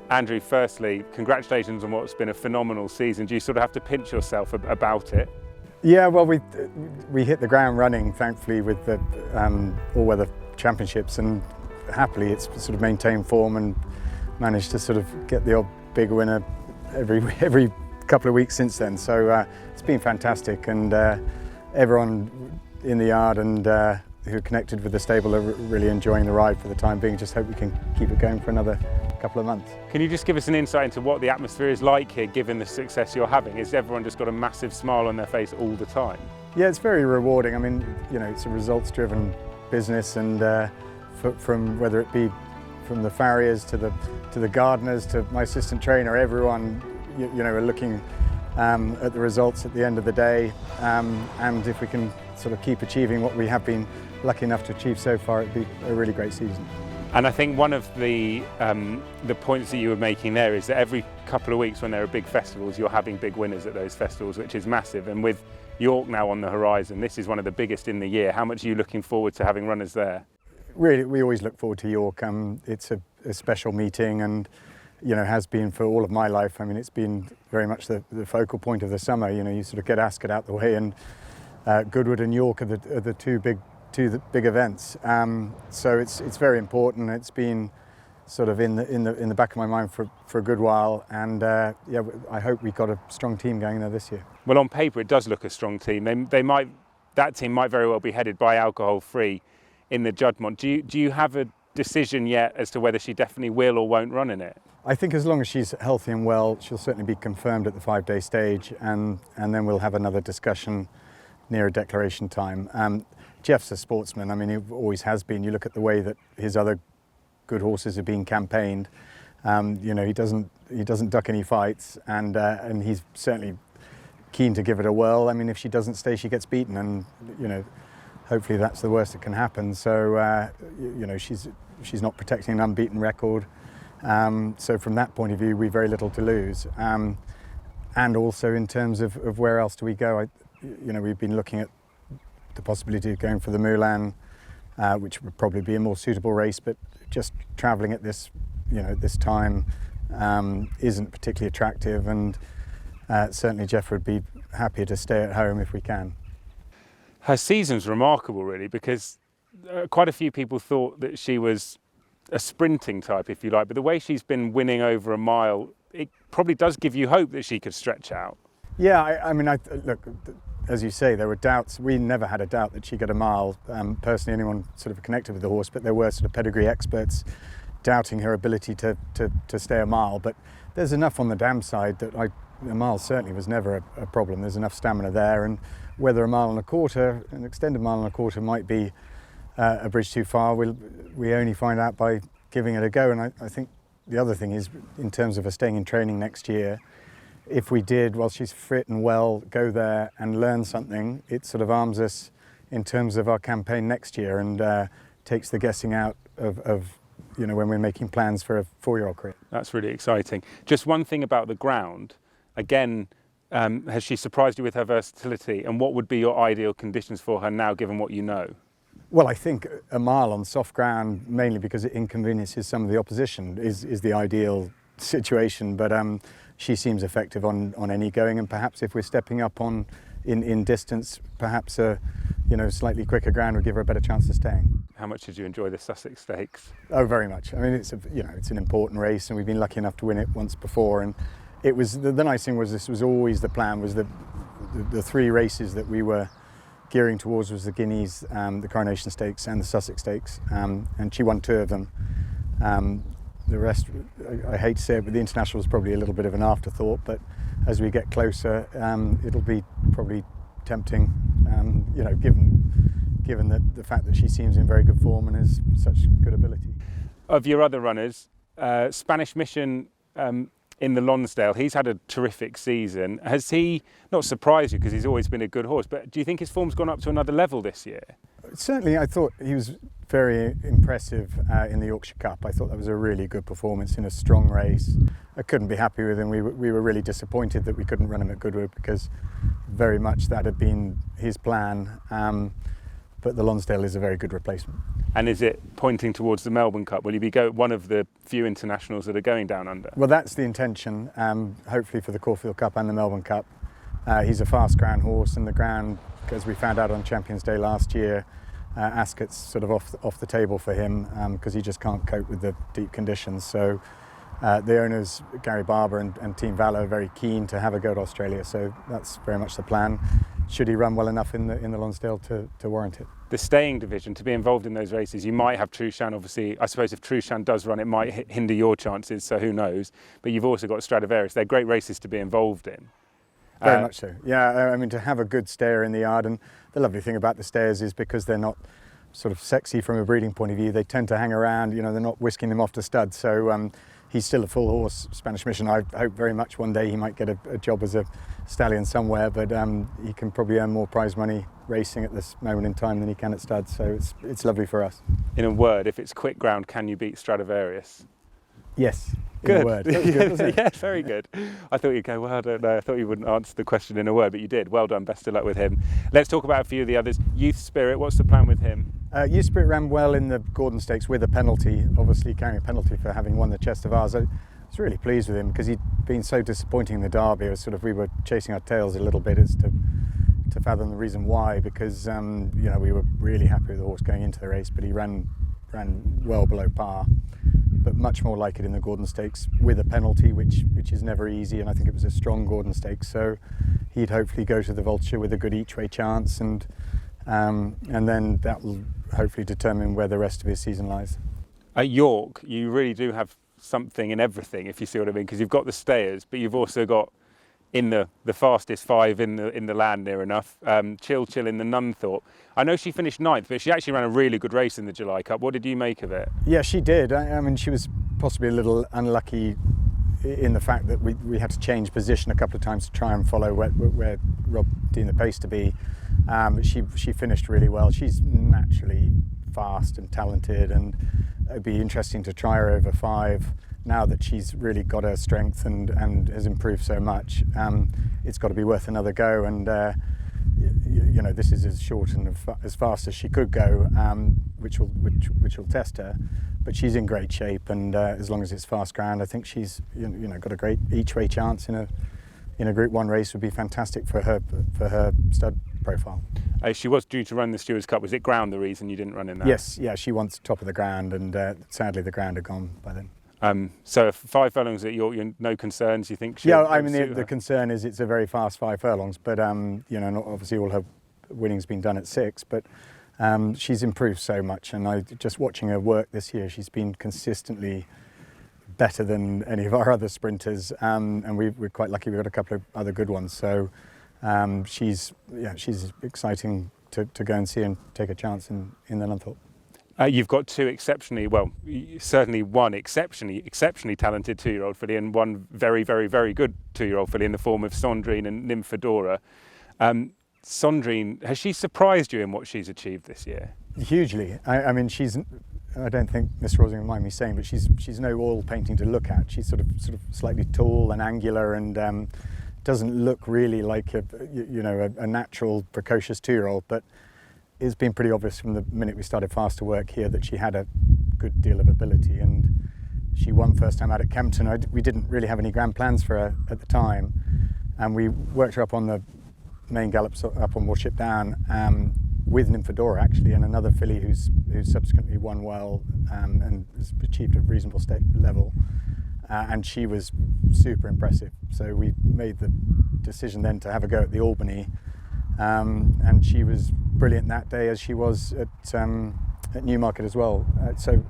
Andrew, firstly, congratulations on what's been a phenomenal season. Do you sort of have to pinch yourself about it? Yeah, well, we hit the ground running, thankfully, with the all-weather championships, and happily it's sort of maintained form and managed to sort of get the odd big winner every couple of weeks since then. So it's been fantastic, and everyone in the yard and who are connected with the stable are really enjoying the ride for the time being. Just hope we can keep it going for another couple of months. Can you just give us an insight into what the atmosphere is like here, given the success you're having? Is everyone just got a massive smile on their face all the time? Yeah, it's very rewarding. I mean, you know, it's a results-driven business, and from whether it be from the farriers to the gardeners to my assistant trainer, everyone, you know, are looking at the results at the end of the day, and if we can sort of keep achieving what we have been lucky enough to achieve so far, it'd be a really great season. And I think one of the points that you were making there is that every couple of weeks when there are big festivals, you're having big winners at those festivals, which is massive. And with York now on the horizon, this is one of the biggest in the year. How much are you looking forward to having runners there? Really, we always look forward to York. It's a special meeting, and you know, has been for all of my life. I mean, it's been very much the focal point of the summer. You know, you sort of get Ascot out the way, and Goodwood and York are the two big events. So it's very important. It's been sort of in the back of my mind for a good while, and yeah, I hope we've got a strong team going there this year. Well, on paper it does look a strong team. That team might very well be headed by alcohol-free in the Juddmonte. Do you have a decision yet as to whether she definitely will or won't run in it? I think as long as she's healthy and well, she'll certainly be confirmed at the 5-day stage, and then we'll have another discussion near a declaration time. Jeff's a sportsman. I mean, he always has been. You look at the way that his other good horses are being campaigned. You know, he doesn't duck any fights, and he's certainly keen to give it a whirl. I mean, if she doesn't stay, she gets beaten, and you know, hopefully that's the worst that can happen. So you know, she's not protecting an unbeaten record. So from that point of view, we've very little to lose. And also in terms of where else do we go? You know, we've been looking at the possibility of going for the Moulin, which would probably be a more suitable race, but just travelling at this, you know, this time isn't particularly attractive, and certainly Jeff would be happier to stay at home if we can. Her season's remarkable, really, because quite a few people thought that she was a sprinting type, if you like, but the way she's been winning over a mile, it probably does give you hope that she could stretch out. Yeah, I mean, look, as you say, there were doubts. We never had a doubt that she'd get a mile. Personally, anyone sort of connected with the horse, but there were sort of pedigree experts doubting her ability to stay a mile. But there's enough on the dam side that a mile certainly was never a problem. There's enough stamina there, and whether a mile and a quarter, an extended mile and a quarter, might be a bridge too far, we only find out by giving it a go. And I think the other thing is, in terms of her staying in training next year, if we did, while she's fit and well, go there and learn something, it sort of arms us in terms of our campaign next year, and takes the guessing out of you know, when we're making plans for a 4-year-old career. That's really exciting. Just one thing about the ground, again, has she surprised you with her versatility, and what would be your ideal conditions for her now, given what you know? Well, I think a mile on soft ground, mainly because it inconveniences some of the opposition, is the ideal situation, but she seems effective on any going, and perhaps if we're stepping up in distance, perhaps you know, slightly quicker ground would give her a better chance of staying. How much did you enjoy the Sussex Stakes? Oh, very much. I mean, it's an important race, and we've been lucky enough to win it once before, and it was the nice thing was this was always the plan, was the 3 races that we were gearing towards was the Guineas, the Coronation Stakes and the Sussex Stakes, and she won 2 of them. The rest, I hate to say it, but the International was probably a little bit of an afterthought, but as we get closer, it'll be probably tempting, you know, given the fact that she seems in very good form and has such good ability. Of your other runners, Spanish Mission in the Lonsdale, he's had a terrific season. Has he not surprised you, because he's always been a good horse, but do you think his form's gone up to another level this year? Certainly, I thought he was very impressive in the Yorkshire Cup. I thought that was a really good performance in a strong race. I couldn't be happy with him. We were really disappointed that we couldn't run him at Goodwood, because very much that had been his plan. But the Lonsdale is a very good replacement. And is it pointing towards the Melbourne Cup? Will you be one of the few internationals that are going down under? Well, that's the intention, hopefully for the Caulfield Cup and the Melbourne Cup. He's a fast ground horse, and the ground, as we found out on Champions Day last year, Ascot's sort of off the table for him because he just can't cope with the deep conditions. So the owners, Gary Barber and Team Valor, are very keen to have a go at Australia. So that's very much the plan. Should he run well enough in the Lonsdale to warrant it? The staying division, to be involved in those races, you might have Trushan. Obviously, I suppose if Trushan does run, it might hinder your chances, so who knows. But you've also got Stradivarius. They're great races to be involved in. Very much so. Yeah, I mean, to have a good stayer in the yard, and the lovely thing about the stayers is because they're not sort of sexy from a breeding point of view, they tend to hang around, you know, they're not whisking them off to stud. So he's still a full horse, Spanish Mission. I hope very much one day he might get a job as a stallion somewhere, but he can probably earn more prize money racing at this moment in time than he can at stud. So it's lovely for us. In a word, if it's quick ground, can you beat Stradivarius? Yes. Good. In a word. That was good, wasn't it? Yeah, very good. I thought you'd go, well, I don't know. I thought you wouldn't answer the question in a word, but you did. Well done. Best of luck with him. Let's talk about a few of the others. Youth Spirit, what's the plan with him? Youth Spirit ran well in the Gordon Stakes with a penalty, obviously carrying a penalty for having won the Chester Vase. I was really pleased with him because he'd been so disappointing in the Derby. It was sort of, we were chasing our tails a little bit as to fathom the reason why, because you know, we were really happy with the horse going into the race, but he ran well below par. But much more like it in the Gordon Stakes with a penalty, which is never easy, and I think it was a strong Gordon Stakes. So he'd hopefully go to the Vulture with a good each-way chance, and then that will hopefully determine where the rest of his season lies. At York, you really do have something in everything, if you see what I mean, because you've got the stayers, but you've also got in the fastest five in the land near enough, Chil Chil in the Nunthorpe. I know she finished 9th, but she actually ran a really good race in the July Cup. What did you make of it? Yeah, she did. I mean, she was possibly a little unlucky in the fact that we had to change position a couple of times to try and follow where Rob deemed the pace to be. But she finished really well. She's naturally fast and talented, and it'd be interesting to try her over 5 now that she's really got her strength and has improved so much. It's got to be worth another go, and you know, this is as short and as fast as she could go, which will test her. But she's in great shape, and as long as it's fast ground, I think she's you know got a great each-way chance in a Group 1 race. Would be fantastic for her stud profile. She was due to run the Stewards Cup. Was it ground the reason you didn't run in that? Yes, yeah, she wants top of the ground, and sadly the ground had gone by then. So 5 furlongs at York, no concerns, you think? Yeah, I mean the concern is it's a very fast 5 furlongs, but you know, not obviously all her winning's been done at 6, but she's improved so much, and just watching her work this year, she's been consistently better than any of our other sprinters, and we're quite lucky we've got a couple of other good ones. So she's exciting to go and see and take a chance in the Nunthorpe. You've got 2 exceptionally, well, certainly one exceptionally talented 2-year-old filly and one very, very, very good 2-year-old filly in the form of Sandrine and Nymphadora. Sandrine, has she surprised you in what she's achieved this year? Hugely. I mean, I don't think Miss Rosing will mind me saying, but she's no oil painting to look at. She's sort of slightly tall and angular, and doesn't look really like a natural, precocious 2-year-old, but it's been pretty obvious from the minute we started fast to work here that she had a good deal of ability, and she won first time out at Kempton. We didn't really have any grand plans for her at the time, and we worked her up on the main gallops up on Warship Down with Nymphadora actually, and another filly who's subsequently won well and has achieved a reasonable state level, and she was super impressive. So we made the decision then to have a go at the Albany. And she was brilliant that day, as she was at Newmarket as well. So,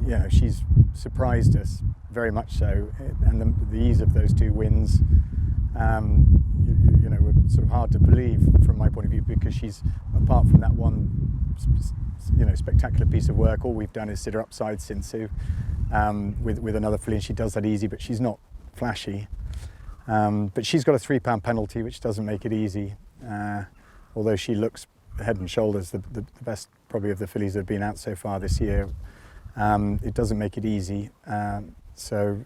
you know, she's surprised us very much so, and the ease of those 2 wins, you know, were sort of hard to believe from my point of view, because she's, apart from that one, you know, spectacular piece of work, all we've done is sit her upside since with another filly, and she does that easy, but she's not flashy. But she's got a £3 penalty, which doesn't make it easy. Although she looks head and shoulders the best probably of the fillies that have been out so far this year, it doesn't make it easy. So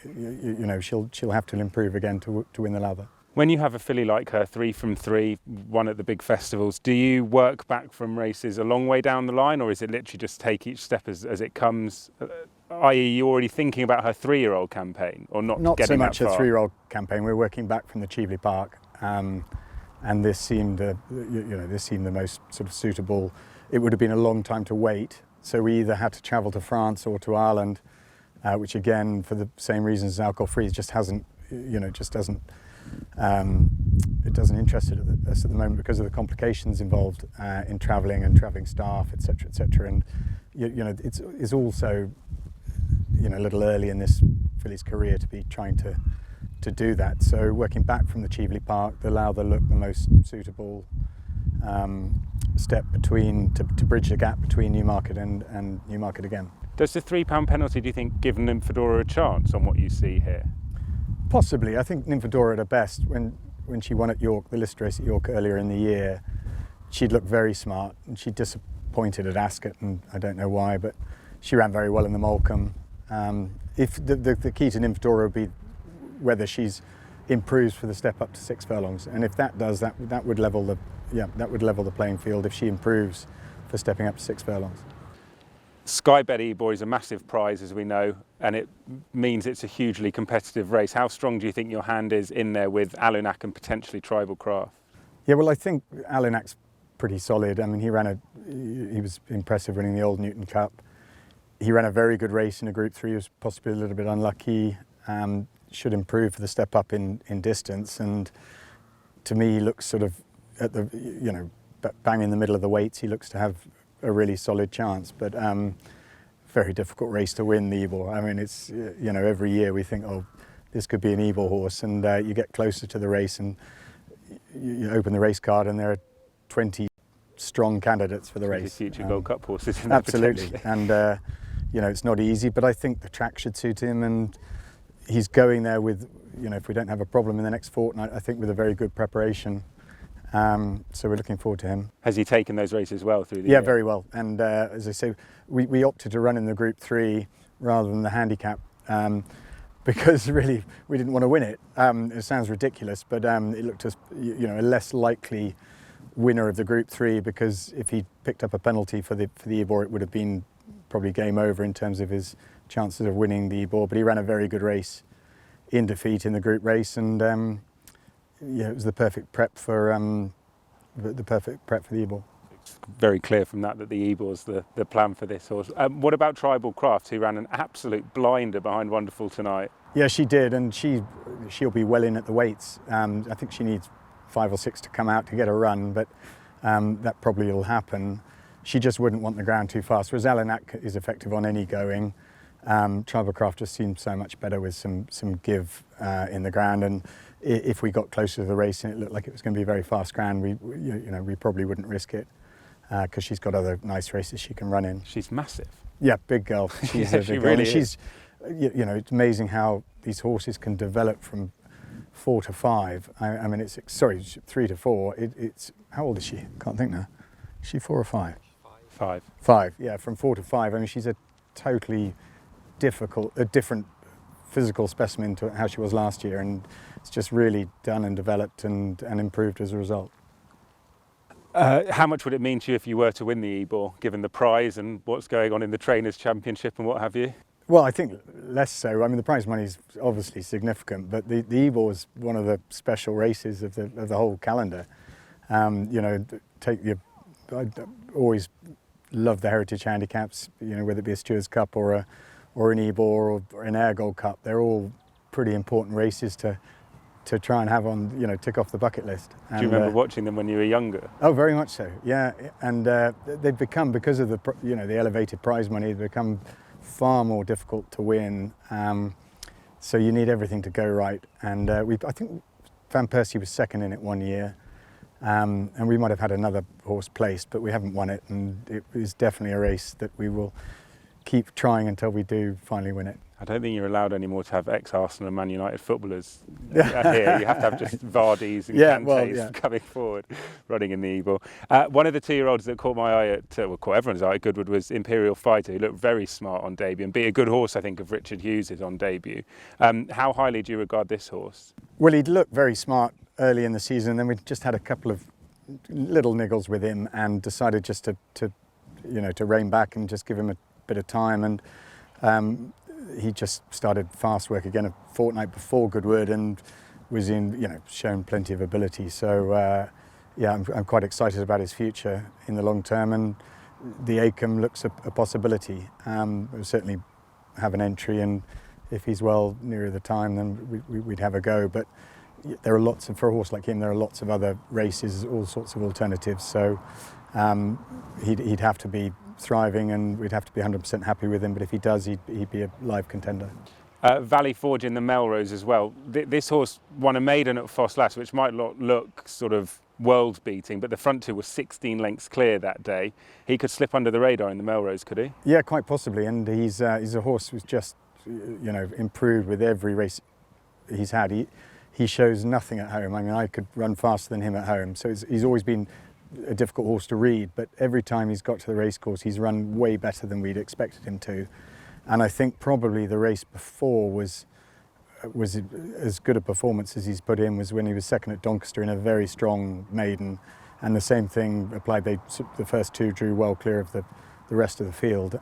you know, she'll have to improve again to win the Lowther. When you have a filly like her, 3 from 3, won at the big festivals, do you work back from races a long way down the line, or is it literally just take each step as it comes? I.e., you're already thinking about her 3-year-old campaign, or not? Not getting so much that a far? 3-year-old campaign. We're working back from the Cheveley Park, and this seemed, this seemed the most sort of suitable. It would have been a long time to wait, so we either had to travel to France or to Ireland, which again, for the same reasons as alcohol-free, just hasn't, it doesn't interest us at the moment because of the complications involved in travelling and travelling staff, etc., etc. And it's also a little early in this filly's career to be trying to do that. So working back from the Cheveley Park, the Lowther looked the most suitable step to bridge the gap between Newmarket and Newmarket again. Does the £3 penalty, do you think, give Nymphadora a chance on what you see here? Possibly. I think Nymphadora at her best, when she won at York, the list race at York earlier in the year, she'd looked very smart, and she disappointed at Ascot, and I don't know why, but she ran very well in the Molecombe. If the key to Nymphadora would be whether she's improves for the step up to 6 furlongs, and if that does, that would level the playing field if she improves for stepping up to 6 furlongs. Skybet Ebor is a massive prize, as we know, and it means it's a hugely competitive race. How strong do you think your hand is in there with Alunak and potentially Tribal Craft? Yeah, well, I think Alunak's pretty solid. I mean, he was impressive winning the Old Newton Cup. He ran a very good race in a Group 3. He was possibly a little bit unlucky. Should improve for the step up in distance, and to me, he looks sort of at the bang in the middle of the weights. He looks to have a really solid chance, but very difficult race to win, the Ebor. I mean, it's every year we think, oh, this could be an Ebor horse, and you get closer to the race and you open the race card and there are 20 strong candidates for the race. Future Gold Cup horses in there. Absolutely, and it's not easy, but I think the track should suit him, and he's going there with, if we don't have a problem in the next fortnight, I think with a very good preparation. So we're looking forward to him. Has he taken those races well through the year? Yeah, very well. And as I say, we opted to run in the Group 3 rather than the handicap because really we didn't want to win it. It sounds ridiculous, but it looked as a less likely winner of the Group 3, because if he picked up a penalty for the Ebor, it would have been probably game over in terms of his chances of winning the Ebor. But he ran a very good race in defeat in the group race, and it was the perfect prep for the Ebor. It's very clear from that the Ebor's the plan for this horse. What about Tribal Craft, who ran an absolute blinder behind Wonderful tonight? Yeah, she did, and she'll be well in at the weights. I think she needs 5 or 6 to come out to get a run, but that probably will happen. She just wouldn't want the ground too fast, whereas Alunak is effective on any going. Tribal Craft just seemed so much better with some give in the ground, and if we got closer to the race and it looked like it was going to be a very fast ground, we probably wouldn't risk it because she's got other nice races she can run in. She's massive. Yeah, big girl. She's yeah, a big she girl. really And she's, it's amazing how these horses can develop from 4 to 5. I mean, 3 to 4. It's how old is she? Can't think now. Is she 4 or 5? 5. 5. Yeah, from 4 to 5. I mean, she's a totally different physical specimen to how she was last year, and it's just really done and developed and improved as a result. How much would it mean to you if you were to win the Ebor, given the prize and what's going on in the Trainers' Championship and what have you? Well, I think less so. I mean, the prize money is obviously significant, but the Ebor is one of the special races of the whole calendar. I always love the heritage handicaps. Whether it be a Stewards Cup or an Ebor or an Air Gold Cup, they're all pretty important races to try and have on, tick off the bucket list. Do you remember watching them when you were younger? Oh, very much so. Yeah, and they've become, because of the elevated prize money, they've become far more difficult to win. So you need everything to go right. And I think Van Persie was second in it one year, and we might have had another horse placed, but we haven't won it. And it is definitely a race that we will keep trying until we do finally win it. I don't think you're allowed anymore to have ex-Arsenal and Man United footballers here. You have to have just Vardys and Kantés coming forward, running in the Ebor. One of the 2-year-olds that caught my eye caught everyone's eye at Goodwood was Imperial Fighter, who looked very smart on debut and beat a good horse, I think, of Richard Hughes's on debut. How highly do you regard this horse? Well, he'd looked very smart early in the season, and then we just had a couple of little niggles with him and decided just to rein back and just give him a bit of time. And he just started fast work again a fortnight before Goodwood and was shown plenty of ability. So yeah, I'm quite excited about his future in the long term, and the Acomb looks a possibility. We'll certainly have an entry, and if he's well nearer the time, then we'd have a go. But there are lots of, for a horse like him, there are lots of other races, all sorts of alternatives. So he'd have to be thriving, and we'd have to be 100% happy with him. But if he does, he'd be a live contender. Valley Forge in the Melrose as well. This horse won a maiden at Foss last, which might not look sort of world-beating, but the front two were 16 lengths clear that day. He could slip under the radar in the Melrose, could he? Yeah, quite possibly. And he's a horse who's just improved with every race he's had. He shows nothing at home. I mean, I could run faster than him at home. So he's always been a difficult horse to read, but every time he's got to the racecourse, he's run way better than we'd expected him to. And I think probably the race before was as good a performance as he's put in was when he was second at Doncaster in a very strong maiden. And the same thing applied. The first two drew well clear of the rest of the field.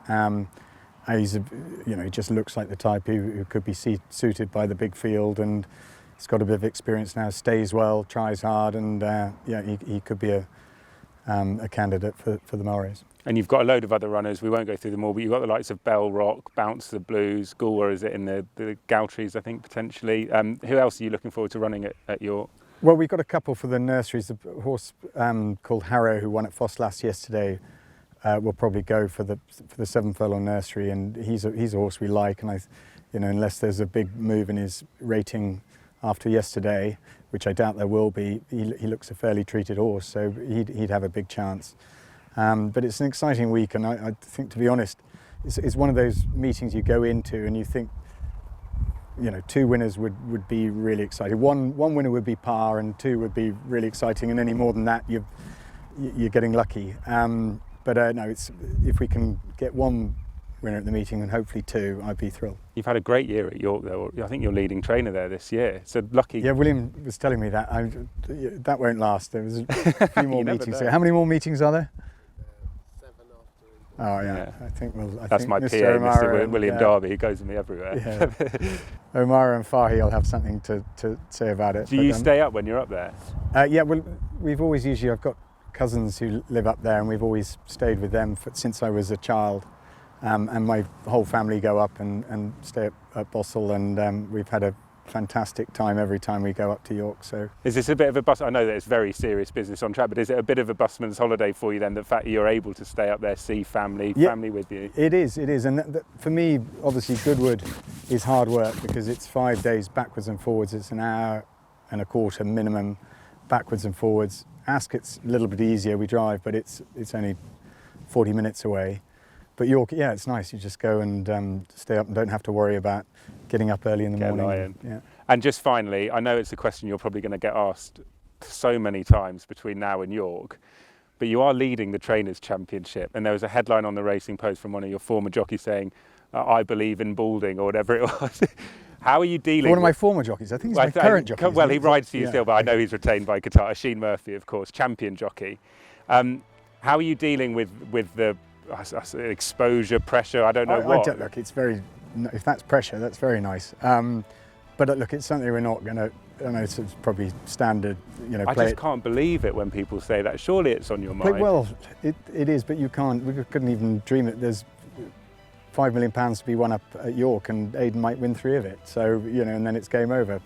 He just looks like the type who could be suited by the big field, and he's got a bit of experience now, stays well, tries hard, and he could be a candidate for the Melrose. And you've got a load of other runners. We won't go through them all, but you've got the likes of Bell Rock, Bounce the Blues, Galway, is it, in the Galtrees, I think, potentially. Who else are you looking forward to running at York? Well, we've got a couple for the nurseries. A horse called Harrow, who won at Foss last yesterday, will probably go for the 7 furlong nursery, and he's a horse we like. And unless there's a big move in his rating after yesterday, which I doubt there will be, he looks a fairly treated horse, so he'd have a big chance. But it's an exciting week, and I think, to be honest, it's one of those meetings you go into and you think, 2 winners would be really exciting. One winner would be par, and 2 would be really exciting, and any more than that, you're getting lucky. But no, if we can get 1 winner at the meeting and hopefully 2, I'd be thrilled. You've had a great year at York, though. I think you're leading trainer there this year, so lucky. Yeah, William was telling me that. That won't last. There was a few more meetings. How many more meetings are there? 7 after. Oh yeah, I think that's my PA, Mr. William Darby. He goes with me everywhere. Yeah. O'Mara and Fahy will have something to say about it. Do you stay up when you're up there? Yeah, well, we've always I've got cousins who live up there, and we've always stayed with them since I was a child. And my whole family go up and stay at Bossall, and we've had a fantastic time every time we go up to York. So, is this a bit of a bus? I know that it's very serious business on track, but is it a bit of a busman's holiday for you then? The fact that you're able to stay up there, see family with you. It is, and for me, obviously, Goodwood is hard work because it's 5 days backwards and forwards. It's an hour and a quarter minimum backwards and forwards. Ascot's a little bit easier. We drive, but it's only 40 minutes away. But York, yeah, it's nice. You just go and stay up and don't have to worry about getting up early in the morning. Yeah. And just finally, I know it's a question you're probably going to get asked so many times between now and York, but you are leading the Trainers' Championship. And there was a headline on the Racing Post from one of your former jockeys saying, I believe in balding, or whatever it was. How are you dealing One of my former jockeys. I think he's my current jockey. Well, he rides for you still, but I know he's retained by Qatar. Sheen Murphy, of course, champion jockey. How are you dealing with the exposure, pressure? I don't know what. Look, it's very. If that's pressure, that's very nice. But look, it's something we're not going to. I know it's probably standard. I just can't believe it when people say that. Surely it's on your mind. Well, it is, but you can't. We couldn't even dream it. There's £5 million to be won up at York, and Aidan might win 3 of it. So and then it's game over.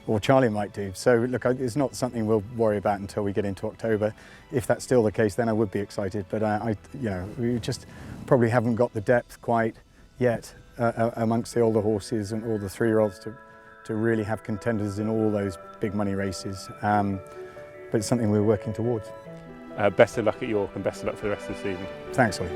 Or Charlie might do. So look, it's not something we'll worry about until we get into October. If that's still the case, then I would be excited. But we just probably haven't got the depth quite yet amongst the older horses and all the 3-year-olds to really have contenders in all those big money races. But it's something we're working towards. Best of luck at York, and best of luck for the rest of the season. Thanks, Oli.